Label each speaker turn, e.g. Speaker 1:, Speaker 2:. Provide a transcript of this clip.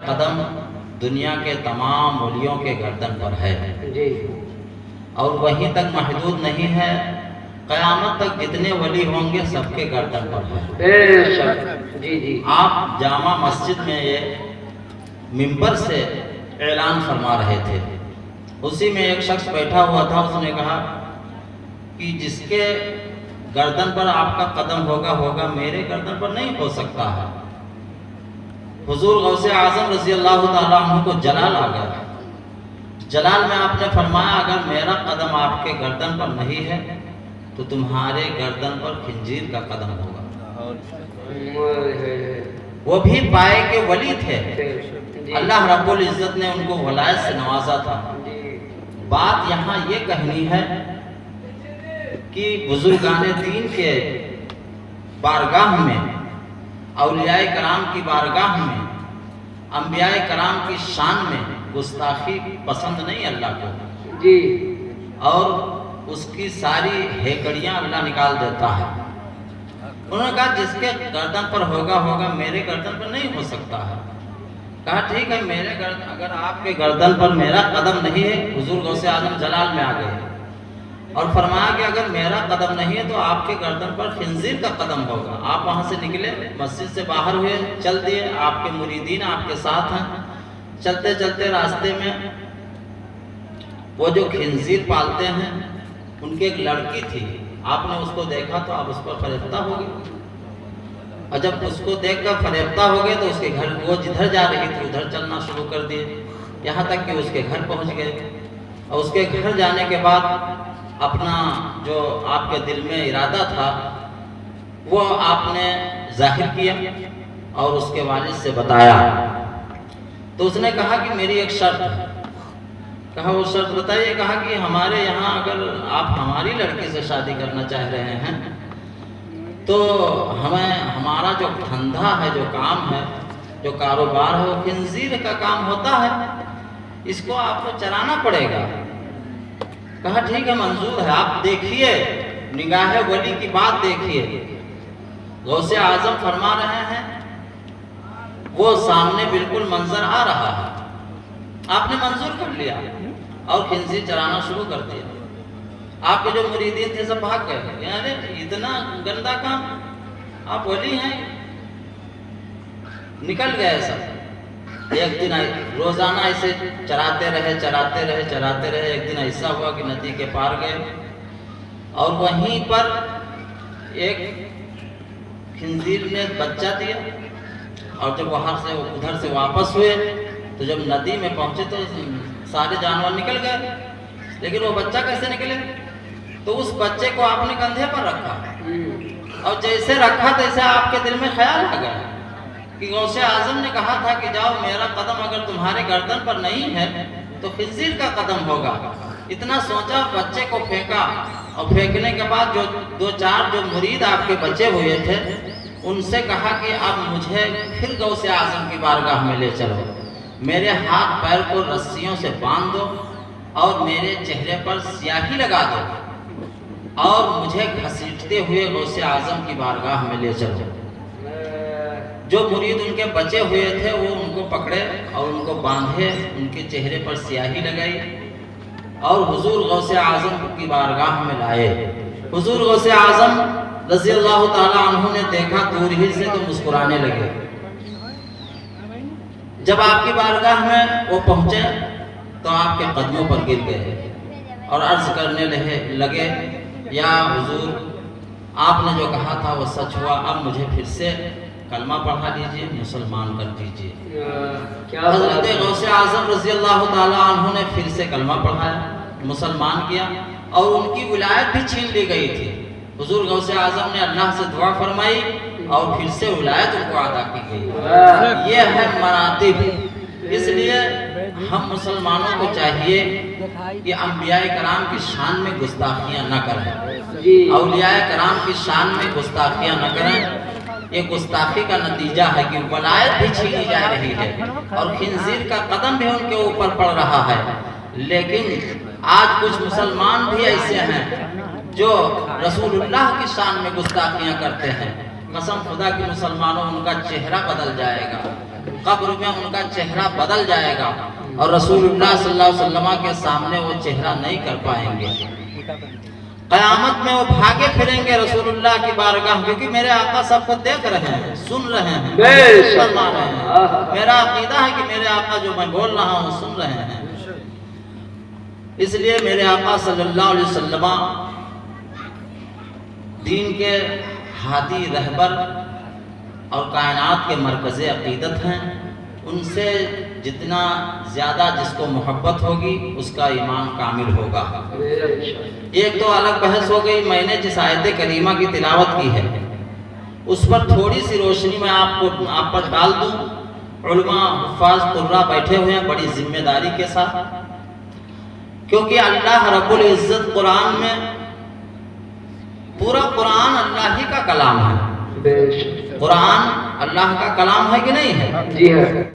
Speaker 1: قدم دنیا کے تمام ولیوں کے گردن پر ہے
Speaker 2: جی
Speaker 1: اور وہیں تک محدود نہیں ہے، قیامت تک جتنے ولی ہوں گے سب کے گردن پر ہے۔
Speaker 2: بے شک جی جی
Speaker 1: آپ جامع مسجد میں یہ منبر سے اعلان فرما رہے تھے، اسی میں ایک شخص بیٹھا ہوا تھا، اس نے کہا کہ جس کے گردن پر آپ کا قدم ہوگا میرے گردن پر نہیں ہو سکتا ہے۔ حضور غوث اعظم رضی اللہ تعالیٰ عنہ کو جلال آ گیا، جلال میں آپ نے فرمایا اگر میرا قدم آپ کے گردن پر نہیں ہے تو تمہارے گردن پر خنزیر کا قدم ہوگا۔ وہ بھی پائے کے ولی تھے، اللہ رب العزت نے ان کو ولایت سے نوازا تھا۔ بات یہاں یہ کہنی ہے کہ بزرگان دین کے بارگاہ میں، اولیاء کرام کی بارگاہ میں، انبیاء کرام کی شان میں گستاخی پسند نہیں اللہ کو
Speaker 2: جی،
Speaker 1: اور اس کی ساری ہیکڑیاں اللہ نکال دیتا ہے۔ انہوں نے کہا جس کے گردن پر ہوگا میرے گردن پر نہیں ہو سکتا ہے۔ کہا ٹھیک ہے، میرے گردن اگر آپ کے گردن پر میرا قدم نہیں ہے، حضور غوث اعظم جلال میں آ گئے اور فرمایا کہ اگر میرا قدم نہیں ہے تو آپ کے گردن پر خنزیر کا قدم ہوگا۔ آپ وہاں سے نکلے، مسجد سے باہر ہوئے، چل دیے، آپ کے مریدین آپ کے ساتھ ہیں۔ چلتے چلتے راستے میں وہ جو خنزیر پالتے ہیں ان کی ایک لڑکی تھی، آپ نے اس کو دیکھا تو آپ اس پر فریفتہ ہو گئے، اور جب اس کو دیکھ کر فریفتہ ہو گئے تو اس کے گھر، وہ جدھر جا رہی تھی ادھر چلنا شروع کر دیے، یہاں تک کہ اس کے گھر پہنچ گئے۔ اور اس کے گھر جانے کے بعد اپنا جو آپ کے دل میں ارادہ تھا وہ آپ نے ظاہر کیا اور اس کے والد سے بتایا۔ تو اس نے کہا کہ میری ایک شرط ہے۔ کہا وہ شرط بتائیے۔ کہا کہ ہمارے یہاں اگر آپ ہماری لڑکی سے شادی کرنا چاہ رہے ہیں تو ہمارا جو دھندا ہے، جو کام ہے، جو کاروبار ہے، وہ خنزیر کا کام ہوتا ہے، اس کو آپ کو چرانا پڑے گا۔ کہا ٹھیک ہے، منظور ہے، آپ دیکھیے، نگاہ ولی کی بات دیکھیے، غوث اعظم فرما رہے ہیں، وہ سامنے بالکل منظر آ رہا ہے، آپ نے منظور کر لیا اور خنزیر چرانا شروع کر دیا۔ آپ کے جو مریدین تھے سب بھاگ گئے، یعنی اتنا گندا کام، آپ ولی ہیں، نکل گئے سب۔ ایک دن روزانہ ایسے چراتے رہے، ایک دن ایسا ہوا کہ ندی کے پار گئے اور وہیں پر ایک خنزیر نے بچہ دیا، اور جب وہاں سے ادھر سے واپس ہوئے تو جب ندی میں پہنچے تو سارے جانور نکل گئے، لیکن وہ بچہ کیسے نکلے؟ تو اس بچے کو آپ نے کندھے پر رکھا، اور جیسے رکھا تیسے آپ کے دل میں خیال آ گیا کہ غوث اعظم نے کہا تھا کہ جاؤ، میرا قدم اگر تمہارے گردن پر نہیں ہے تو خنزیر کا قدم ہوگا۔ اتنا سوچا، بچے کو پھینکا، اور پھینکنے کے بعد جو دو چار جو مرید آپ کے بچے ہوئے تھے ان سے کہا کہ اب مجھے پھر غوث اعظم کی بارگاہ میں لے چلو، میرے ہاتھ پیر کو رسیوں سے باندھ دو اور میرے چہرے پر سیاہی لگا دو اور مجھے گھسیٹتے ہوئے غوث اعظم کی بارگاہ میں لے چلو۔ جو مرید ان کے بچے ہوئے تھے وہ ان کو پکڑے اور ان کو باندھے، ان کے چہرے پر سیاہی لگائی اور حضور غوث اعظم کی بارگاہ میں لائے۔ حضور غوث اعظم رضی اللہ تعالیٰ عنہ نے دیکھا دور ہی سے تو مسکرانے لگے۔ جب آپ کی بارگاہ میں وہ پہنچے تو آپ کے قدموں پر گر گئے اور عرض کرنے لگے، یا حضور، آپ نے جو کہا تھا وہ سچ ہوا، اب مجھے پھر سے کلمہ پڑھا دیجئے، مسلمان کر دیجئے۔ حضرت غوث اعظم رضی اللہ تعالیٰ عنہ نے پھر سے کلمہ پڑھایا، مسلمان کیا، اور ان کی ولایت بھی چھین لی گئی تھی۔ حضور غوث اعظم نے اللہ سے دعا فرمائی اور پھر سے ولایت ان کو عطا کی گئی۔ یہ ہے مراتب۔ اس لیے ہم مسلمانوں کو چاہیے کہ انبیاء کرام کی شان میں گستاخیاں نہ کریں، اولیاء کرام کی شان میں گستاخیاں نہ کریں۔ یہ گستاخی کا نتیجہ ہے کہ ولایت بھی چھینی جا رہی ہے اور خنزیر کا قدم بھی ان کے اوپر پڑ رہا ہے۔ لیکن آج کچھ مسلمان بھی ایسے ہیں جو رسول اللہ کی شان میں گستاخیاں کرتے ہیں۔ قسم خدا کی مسلمانوں، ان کا چہرہ بدل جائے گا۔ قبر میں ان کا چہرہ بدل جائے گا اور رسول اللہ صلی اللہ علیہ وسلم کے سامنے وہ چہرہ نہیں کر پائیں گے. قیامت میں وہ بھاگے پھریں گے رسول اللہ کی بارگاہ، کیونکہ میرے آقا سب کو دیکھ رہے ہیں، سن رہے ہیں، فرما رہے ہیں. میرا عقیدہ ہے کہ میرے آقا جو میں بول رہا ہوں سن رہے ہیں. اس لیے میرے آقا صلی اللہ علیہ وسلم دین کے ہادی رہبر اور کائنات کے مرکز عقیدت ہیں. ان سے جتنا زیادہ جس کو محبت ہوگی اس کا ایمان کامل ہوگا. ایک تو الگ بحث ہو گئی، میں نے جس آیت کریمہ کی تلاوت کی ہے اس پر تھوڑی سی روشنی میں آپ پر ڈال دوں. علماء حفاظ قرہ بیٹھے ہوئے ہیں بڑی ذمہ داری کے ساتھ، کیونکہ اللہ رب العزت قرآن میں، پورا قرآن اللہ ہی کا کلام ہے. قرآن اللہ کا کلام ہے کہ نہیں ہے؟
Speaker 2: جی ہے.